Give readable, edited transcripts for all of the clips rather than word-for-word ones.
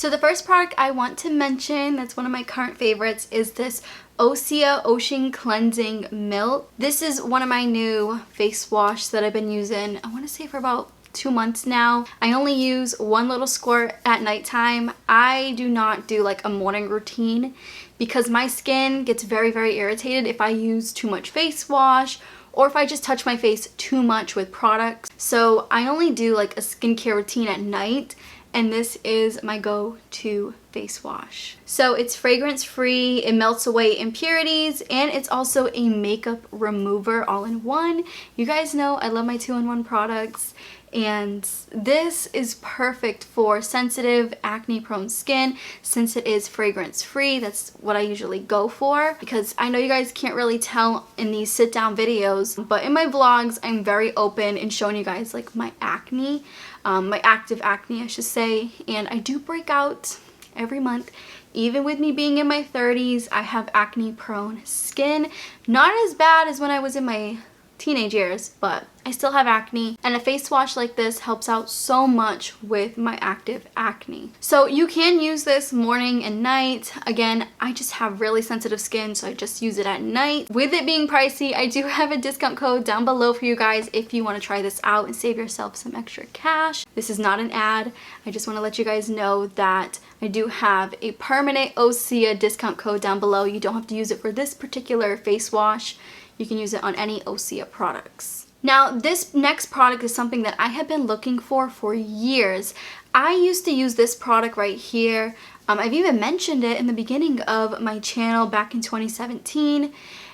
So the first product I want to mention that's one of my current favorites is this Osiya Ocean Cleansing Milk. This is one of my new face wash that I've been using, I want to say for about 2 months now. I only use one little squirt at nighttime. I do not do like a morning routine because my skin gets very irritated if I use too much face wash or if I just touch my face too much with products. So I only do like a skincare routine at night, and this is my go-to face wash. So it's fragrance free, it melts away impurities, and it's also a makeup remover all in one. You guys know I love my 2-in-1 products, and this is perfect for sensitive, acne-prone skin since it is fragrance free. That's what I usually go for because I know you guys can't really tell in these sit-down videos, but in my vlogs I'm very open in showing you guys like my acne, my active acne I should say, and I do break out every month. Even with me being in my 30s, I have acne-prone skin. Not as bad as when I was in my teenage years, but I still have acne, and a face wash like this helps out so much with my active acne. So you can use this morning and night. Again, I just have really sensitive skin, so I just use it at night. With it being pricey, I do have a discount code down below for you guys if you want to try this out and save yourself some extra cash. This is not an ad. I just want to let you guys know that I do have a permanent Osiya discount code down below. You don't have to use it for this particular face wash. You can use it on any Osiya products. Now, this next product is something that I have been looking for years. I used to use this product right here. I've even mentioned it in the beginning of my channel back in 2017,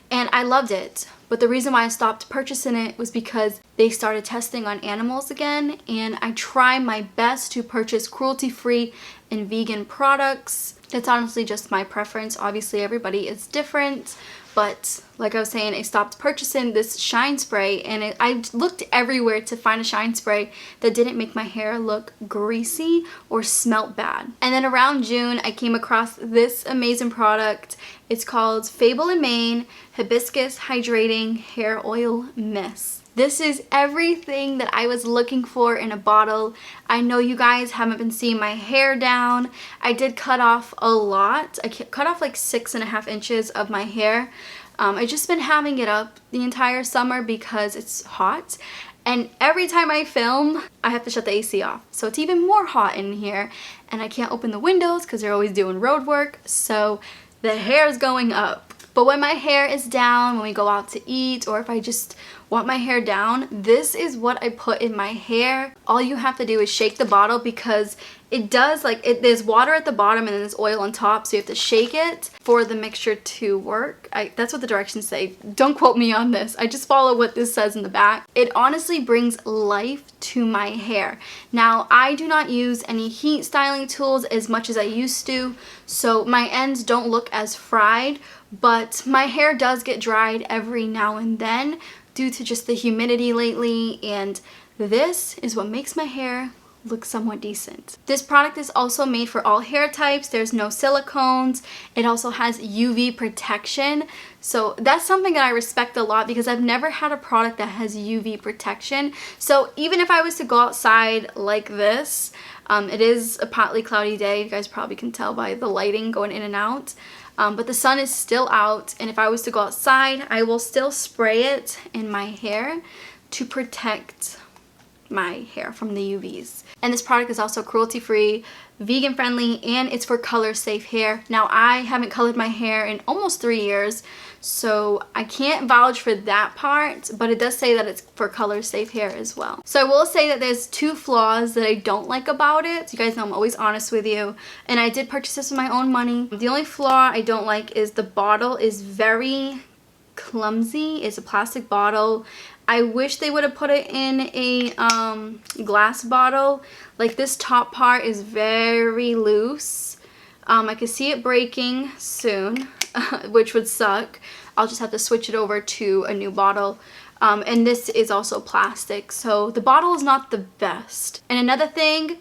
and I loved it. But the reason why I stopped purchasing it was because they started testing on animals again, and I try my best to purchase cruelty-free and vegan products. That's honestly just my preference. Obviously, everybody is different. But like I was saying, I stopped purchasing this shine spray, and I looked everywhere to find a shine spray that didn't make my hair look greasy or smelt bad. And then around June, I came across this amazing product. It's called Fable in Maine Hibiscus Hydrating Hair Oil Mist. This is everything that I was looking for in a bottle. I know you guys haven't been seeing my hair down. I did cut off a lot. I cut off like 6.5 inches of my hair. I've just been having it up the entire summer because it's hot. And every time I film, I have to shut the AC off. So it's even more hot in here. And I can't open the windows because they're always doing road work. So the hair is going up. But when my hair is down, when we go out to eat, or if I just want my hair down, this is what I put in my hair. All you have to do is shake the bottle because it does there's water at the bottom and then there's oil on top, so you have to shake it for the mixture to work. That's what the directions say. Don't quote me on this. I just follow what this says in the back. It honestly brings life to my hair. Now, I do not use any heat styling tools as much as I used to, so my ends don't look as fried, but my hair does get dried every now and then due to just the humidity lately, and this is what makes my hair look somewhat decent. This product is also made for all hair types. There's no silicones. It also has UV protection. So that's something that I respect a lot because I've never had a product that has UV protection. So even if I was to go outside like this, it is a partly cloudy day. You guys probably can tell by the lighting going in and out. But the sun is still out, and if I was to go outside, I will still spray it in my hair to protect my hair from the UVs. And this product is also cruelty-free, vegan-friendly, and it's for color-safe hair. Now, I haven't colored my hair in almost 3 years, so I can't vouch for that part, but it does say that it's for color-safe hair as well. So I will say that there's 2 flaws that I don't like about it. You guys know I'm always honest with you, and I did purchase this with my own money. The only flaw I don't like is the bottle is very clumsy. It's a plastic bottle. I wish they would have put it in a glass bottle. Like, this top part is very loose. I can see it breaking soon, which would suck. I'll just have to switch it over to a new bottle. And this is also plastic, so the bottle is not the best. And another thing,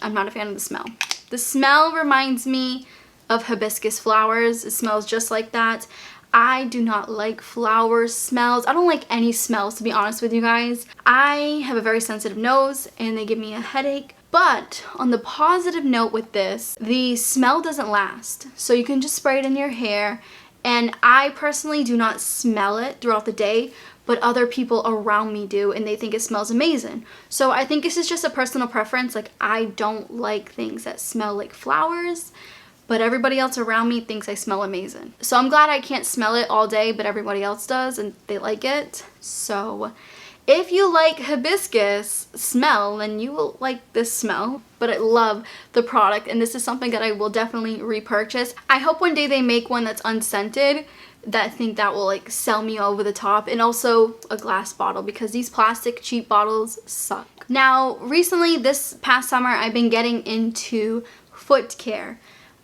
I'm not a fan of the smell. The smell reminds me of hibiscus flowers. It smells just like that. I do not like flower smells. I don't like any smells, to be honest with you guys. I have a very sensitive nose and they give me a headache, But on the positive note with this, the smell doesn't last. So you can just spray it in your hair, and I personally do not smell it throughout the day, but other people around me do, and they think it smells amazing. So I think this is just a personal preference. Like, I don't like things that smell like flowers, but everybody else around me thinks I smell amazing. So I'm glad I can't smell it all day, but everybody else does, and they like it. So if you like hibiscus smell, then you will like this smell. But I love the product, and this is something that I will definitely repurchase. I hope one day they make one that's unscented. I think that will like sell me over the top. And also a glass bottle, because these plastic cheap bottles suck. Now recently, this past summer, I've been getting into foot care.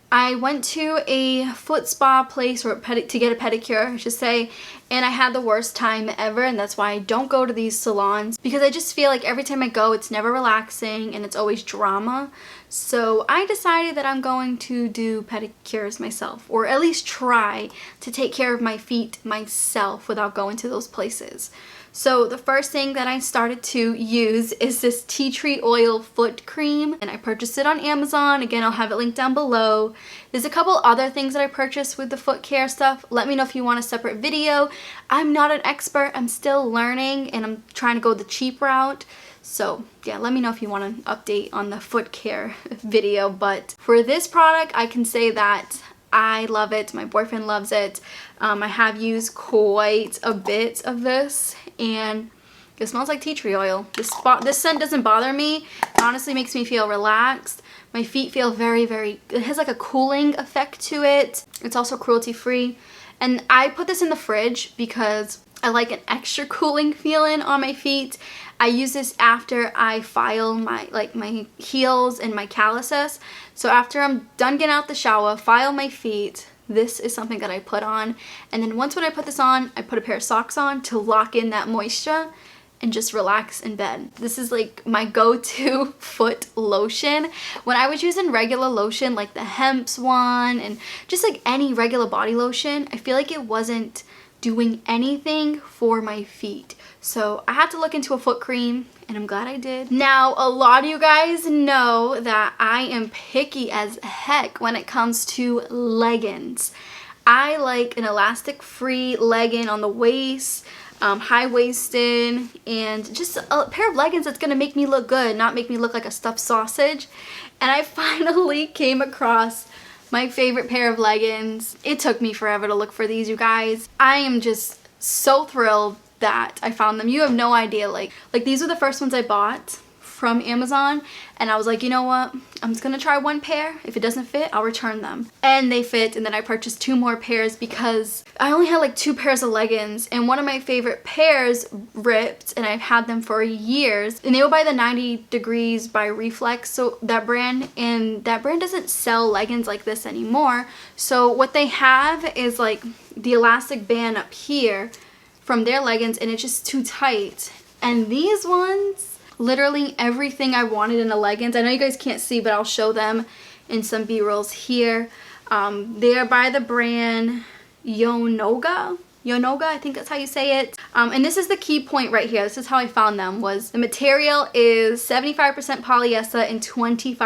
I went to a foot spa place, or to get a pedicure, I should say, and I had the worst time ever, and that's why I don't go to these salons, because I just feel like every time I go, it's never relaxing and it's always drama. So I decided that I'm going to do pedicures myself, or at least try to take care of my feet myself without going to those places. So the first thing that I started to use is this tea tree oil foot cream, and I purchased it on Amazon. Again, I'll have it linked down below. There's a couple other things that I purchased with the foot care stuff. Let me know if you want a separate video. I'm not an expert. I'm still learning, and I'm trying to go the cheap route. So yeah, let me know if you want an update on the foot care video. But for this product, I can say that I love it. My boyfriend loves it. I have used quite a bit of this, and it smells like tea tree oil. This scent doesn't bother me. It honestly makes me feel relaxed. My feet feel very, it has like a cooling effect to it. It's also cruelty free. And I put this in the fridge because I like an extra cooling feeling on my feet. I use this after I file my heels and my calluses. So after I'm done getting out the shower, file my feet, this is something that I put on. And then once when I put this on, I put a pair of socks on to lock in that moisture and just relax in bed. This is like my go-to foot lotion. When I was using regular lotion, like the Hemp's one, and just like any regular body lotion, I feel like it wasn't doing anything for my feet. So I had to look into a foot cream, and I'm glad I did. Now, a lot of you guys know that I am picky as heck when it comes to leggings. I like an elastic-free legging on the waist, high-waisted, and just a pair of leggings that's gonna make me look good, not make me look like a stuffed sausage. And I finally came across my favorite pair of leggings. It took me forever to look for these, you guys. I am just so thrilled that I found them. You have no idea. Like these were the first ones I bought from Amazon, and I was like, you know what, I'm just gonna try one pair. If it doesn't fit, I'll return them. And they fit, and then I purchased 2 more pairs because I only had like 2 pairs of leggings, and one of my favorite pairs ripped, and I've had them for years, and they were by the 90 Degrees by Reflex, so that brand, and that brand doesn't sell leggings like this anymore. So what they have is like the elastic band up here from their leggings, and it's just too tight. And these ones, literally everything I wanted in a leggings. I know you guys can't see, but I'll show them in some B-rolls here. They're by the brand Yonoga, I think that's how you say it. And this is the key point right here. This is how I found them. Was the material is 75% polyester and 25%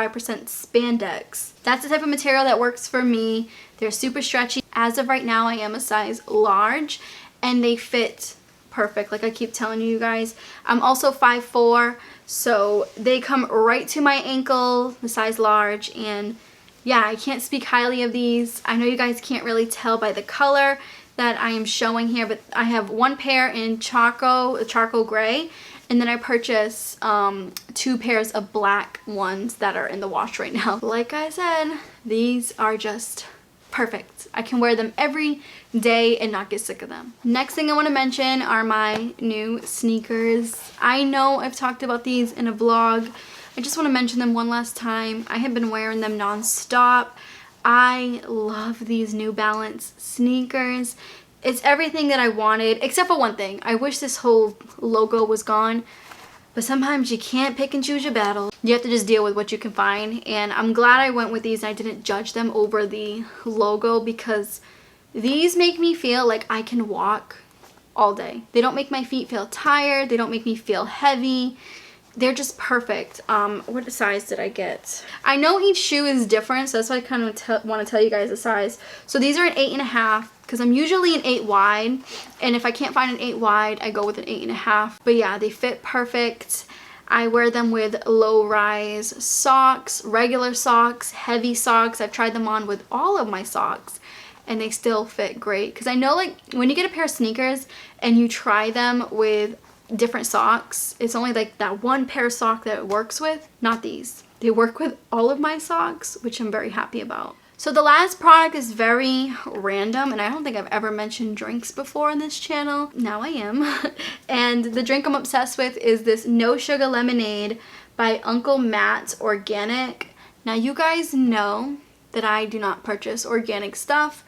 spandex. That's the type of material that works for me. They're super stretchy. As of right now, I am a size large, and they fit perfect, like I keep telling you guys. I'm also 5'4", so they come right to my ankle, the size large. And yeah, I can't speak highly of these. I know you guys can't really tell by the color that I am showing here, but I have 1 pair in charcoal gray, and then I purchased 2 pairs of black ones that are in the wash right now. Like I said, these are just perfect. I can wear them every day and not get sick of them. Next thing I want to mention are my new sneakers. I know I've talked about these in a vlog. I just want to mention them one last time. I have been wearing them non-stop. I love these New Balance sneakers. It's everything that I wanted, except for one thing. I wish this whole logo was gone. But sometimes you can't pick and choose your battle. You have to just deal with what you can find. And I'm glad I went with these and I didn't judge them over the logo, because these make me feel like I can walk all day. They don't make my feet feel tired. They don't make me feel heavy. they're just perfect. What size did I get? I know each shoe is different, so that's why I kind of want to tell you guys the size. So these are an 8.5 because I'm usually an 8 wide, and if I can't find an 8 wide, I go with an 8.5. But yeah, they fit perfect. I wear them with low-rise socks, regular socks, heavy socks. I've tried them on with all of my socks, and they still fit great. Because I know, like, when you get a pair of sneakers and you try them with different socks, it's only like that one pair of sock that it works with. Not these. They work with all of my socks, which I'm very happy about. So the last product is very random, and I don't think I've ever mentioned drinks before on this channel. Now I am. And the drink I'm obsessed with is this No Sugar Lemonade by Uncle Matt's Organic. Now you guys know that I do not purchase organic stuff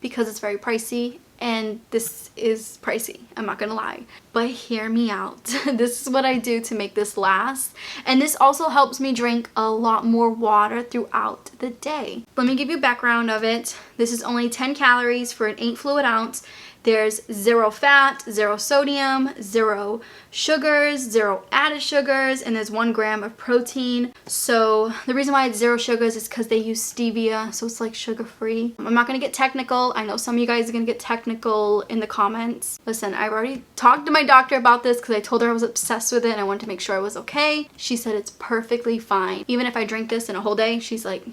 because it's very pricey, and this is pricey, I'm not gonna lie. But hear me out. This is what I do to make this last. And this also helps me drink a lot more water throughout the day. Let me give you background of it. This is only 10 calories for an 8 fluid ounce. There's 0 fat, 0 sodium, 0 sugars, 0 added sugars, and there's 1 gram of protein. So the reason why it's 0 sugars is because they use stevia, so it's like sugar-free. I'm not gonna get technical. I know some of you guys are gonna get technical in the comments. Listen, I've already talked to my doctor about this because I told her I was obsessed with it and I wanted to make sure I was okay. She said it's perfectly fine. Even if I drink this in a whole day, she's like,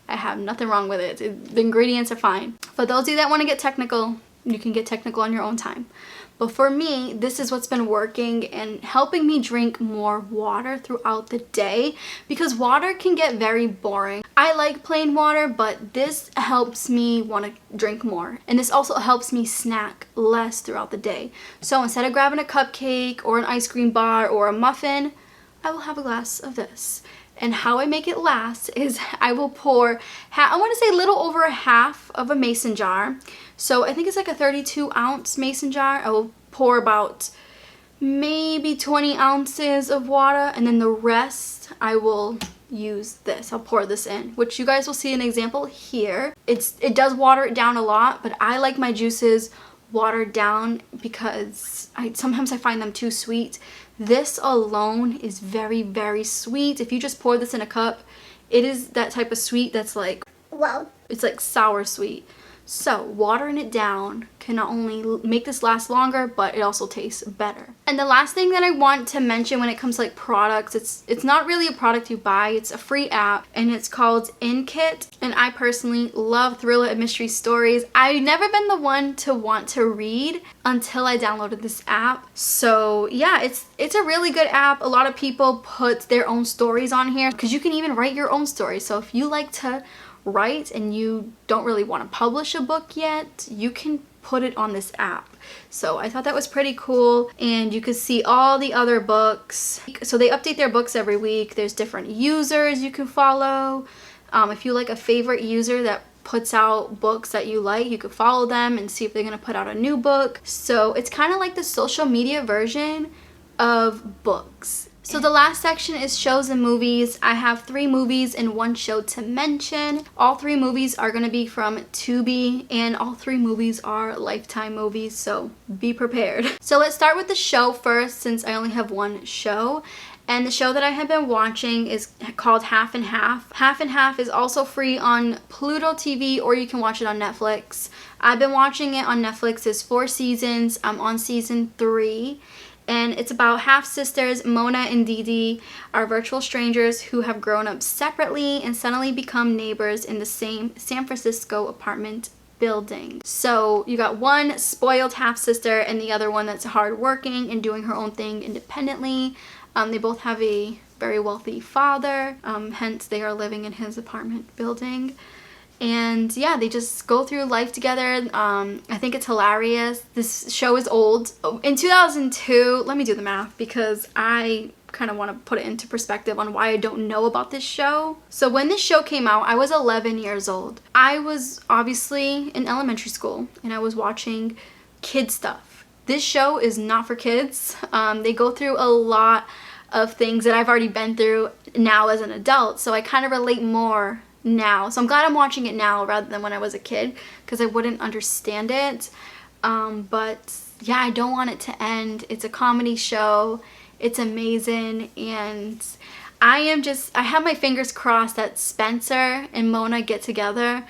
I have nothing wrong with it. The ingredients are fine. For those of you that want to get technical, you can get technical on your own time. But for me, this is what's been working and helping me drink more water throughout the day, because water can get very boring. I like plain water, but this helps me want to drink more. And this also helps me snack less throughout the day. So instead of grabbing a cupcake or an ice cream bar or a muffin, I will have a glass of this. And how I make it last is I will pour, I want to say a little over a half of a mason jar. So I think it's like a 32 ounce mason jar. I will pour about maybe 20 ounces of water, and then the rest I will use this. I'll pour this in, which you guys will see an example here. It does water it down a lot, but I like my juices watered down because sometimes I find them too sweet. This alone is very, very sweet. If you just pour this in a cup, it is that type of sweet that's like, wow, it's like sour sweet. So watering it down can not only make this last longer, but it also tastes better. And the last thing that I want to mention when it comes to like products, it's not really a product you buy, it's a free app, and it's called InKit. And I personally love thriller and mystery stories. I've never been the one to want to read until I downloaded this app. So yeah, it's a really good app. A lot of people put their own stories on here because you can even write your own story. So if you like to write and you don't really want to publish a book yet, you can put it on this app. So I thought that was pretty cool, and you could see all the other books. So they update their books every week. There's different users you can follow. If you like a favorite user that puts out books that you like, you could follow them and see if they're gonna put out a new book. So it's kind of like the social media version of books. So the last section is shows and movies. I have 3 movies and 1 show to mention. All 3 movies are going to be from Tubi, and all 3 movies are Lifetime movies, so be prepared. So let's start with the show first, since I only have 1 show. And the show that I have been watching is called Half and Half. Half and Half is also free on Pluto TV, or you can watch it on Netflix. I've been watching it on Netflix. There's 4 seasons. I'm on season 3. And it's about half-sisters. Mona and Didi are virtual strangers who have grown up separately and suddenly become neighbors in the same San Francisco apartment building. So you got one spoiled half-sister and the other one that's hardworking and doing her own thing independently. They both have a very wealthy father, hence they are living in his apartment building. And yeah, they just go through life together. I think it's hilarious. This show is old. In 2002, let me do the math because I kind of want to put it into perspective on why I don't know about this show. So when this show came out, I was 11 years old. I was obviously in elementary school and I was watching kid stuff. This show is not for kids. They go through a lot of things that I've already been through now as an adult, so I kind of relate more now. So I'm glad I'm watching it now rather than when I was a kid, because I wouldn't understand it. But yeah, I don't want it to end. It's a comedy show, It's amazing, and I have my fingers crossed that Spencer and Mona get together.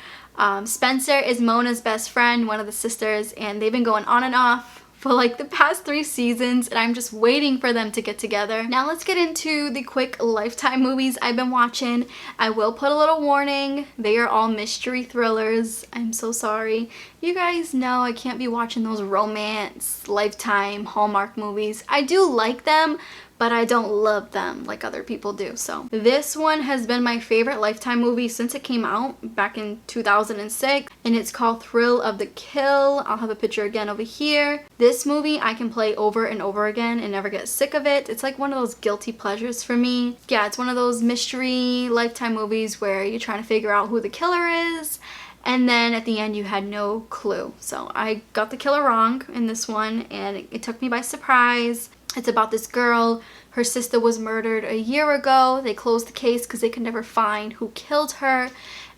Spencer is Mona's best friend, one of the sisters, and they've been going on and off for like the past 3 seasons, and I'm just waiting for them to get together. Now let's get into the quick Lifetime movies I've been watching. I will put a little warning, they are all mystery thrillers. I'm so sorry. You guys know I can't be watching those romance, Lifetime, Hallmark movies. I do like them, but I don't love them like other people do. So this one has been my favorite Lifetime movie since it came out back in 2006, and it's called Thrill of the Kill. I'll have a picture again over here. This movie I can play over and over again and never get sick of it. It's like one of those guilty pleasures for me. Yeah, it's one of those mystery Lifetime movies where you're trying to figure out who the killer is, and then at the end you had no clue. So I got the killer wrong in this one, and it took me by surprise. It's about this girl. Her sister was murdered a year ago. They closed the case because they could never find who killed her.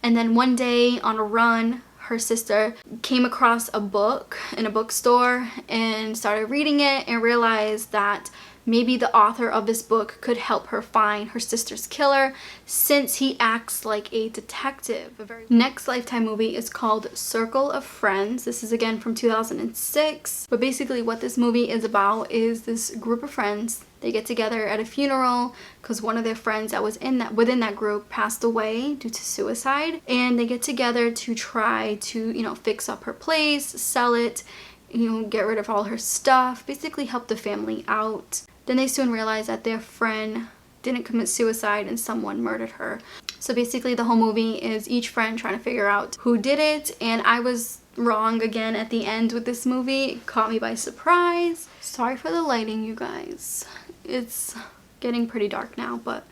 And then one day on a run, her sister came across a book in a bookstore and started reading it and realized that maybe the author of this book could help her find her sister's killer, since he acts like a detective. Next Lifetime movie is called Circle of Friends. This is again from 2006. But basically what this movie is about is this group of friends. They get together at a funeral because one of their friends that was within that group passed away due to suicide. And they get together to try to, fix up her place, sell it, get rid of all her stuff, basically help the family out. Then they soon realize that their friend didn't commit suicide and someone murdered her. So basically the whole movie is each friend trying to figure out who did it, and I was wrong again at the end with this movie. It caught me by surprise. Sorry for the lighting, you guys. It's getting pretty dark now, but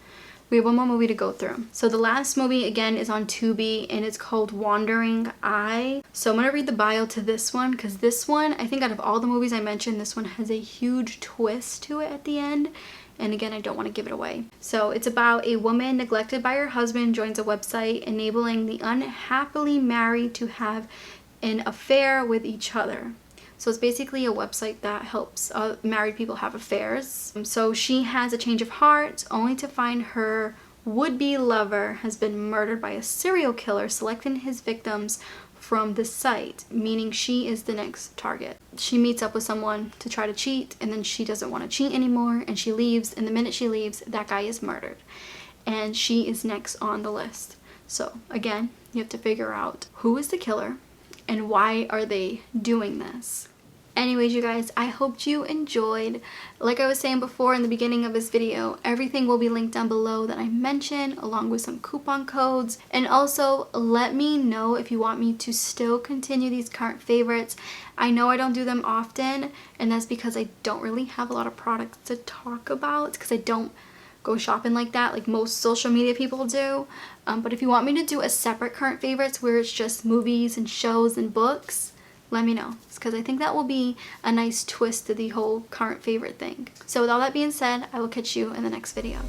we have one more movie to go through. So the last movie again is on Tubi, and it's called Wandering Eye. So I'm gonna read the bio to this one because this one, I think out of all the movies I mentioned, this one has a huge twist to it at the end. And again, I don't want to give it away. So it's about a woman neglected by her husband joins a website enabling the unhappily married to have an affair with each other. So it's basically a website that helps married people have affairs. So she has a change of heart only to find her would-be lover has been murdered by a serial killer selecting his victims from the site, meaning she is the next target. She meets up with someone to try to cheat, and then she doesn't want to cheat anymore, and she leaves, and the minute she leaves, that guy is murdered. And she is next on the list. So again, you have to figure out who is the killer and why are they doing this. Anyways, you guys, I hope you enjoyed. Like I was saying before in the beginning of this video, everything will be linked down below that I mentioned, along with some coupon codes. And also, let me know if you want me to still continue these current favorites. I know I don't do them often, and that's because I don't really have a lot of products to talk about, because I don't go shopping like that like most social media people do. But if you want me to do a separate current favorites where it's just movies and shows and books, let me know, because I think that will be a nice twist to the whole current favorite thing. So with all that being said, I will catch you in the next video.